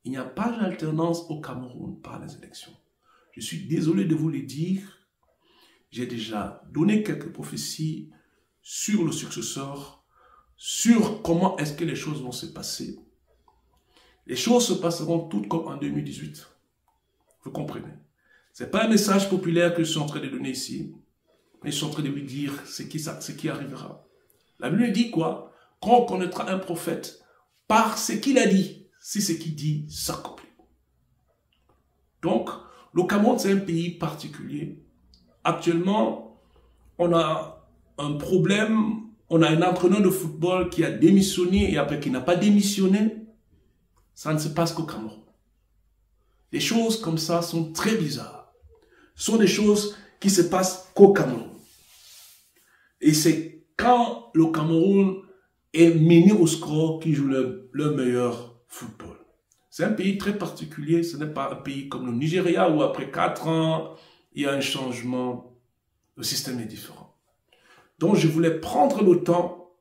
Il n'y a pas d'alternance au Cameroun par les élections. Je suis désolé de vous le dire. J'ai déjà donné quelques prophéties sur le successeur, sur comment est-ce que les choses vont se passer. Les choses se passeront toutes comme en 2018. Vous comprenez? Ce n'est pas un message populaire que je suis en train de donner ici, mais je suis en train de vous dire ce qui arrivera. La Bible dit quoi? Qu'on connaîtra un prophète par ce qu'il a dit, si ce qu'il dit s'accomplit. Donc, le Cameroun, c'est un pays particulier. Actuellement, on a un problème, on a un entraîneur de football qui a démissionné et après qui n'a pas démissionné. Ça ne se passe qu'au Cameroun. Les choses comme ça sont très bizarres. Ce sont des choses qui se passent qu'au Cameroun. Et c'est quand le Cameroun est mené au score qui joue le meilleur football. C'est un pays très particulier. Ce n'est pas un pays comme le Nigeria où après 4 ans, il y a un changement. Le système est différent. Donc je voulais prendre le temps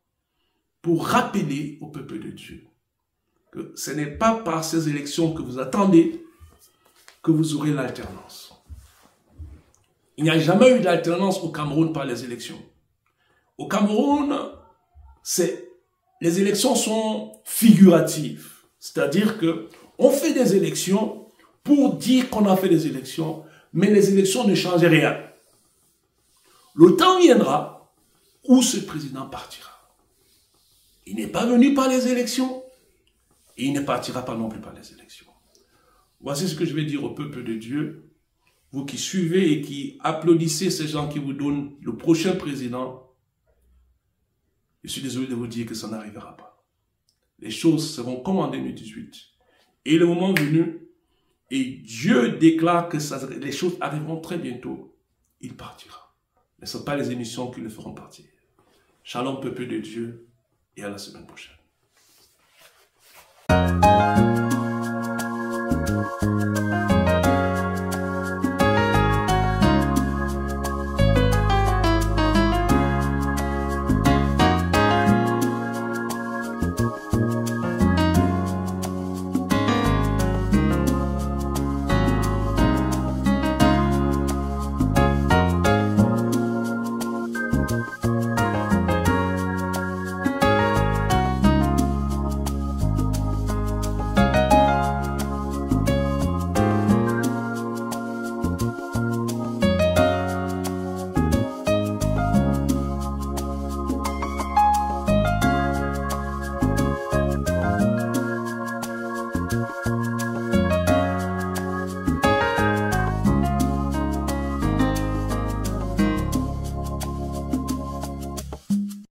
pour rappeler au peuple de Dieu que ce n'est pas par ces élections que vous attendez que vous aurez l'alternance. Il n'y a jamais eu d'alternance au Cameroun par les élections. Au Cameroun, les élections sont figuratives. C'est-à-dire qu'on fait des élections pour dire qu'on a fait des élections, mais les élections ne changent rien. Le temps viendra où ce président partira. Il n'est pas venu par les élections. Et il ne partira pas non plus par les élections. Voici ce que je vais dire au peuple de Dieu. Vous qui suivez et qui applaudissez ces gens qui vous donnent le prochain président. Je suis désolé de vous dire que ça n'arrivera pas. Les choses seront comme en 2018. Et le moment venu, et Dieu déclare que les choses arriveront très bientôt, il partira. Mais ce ne sont pas les émissions qui le feront partir. Shalom peuple de Dieu et à la semaine prochaine.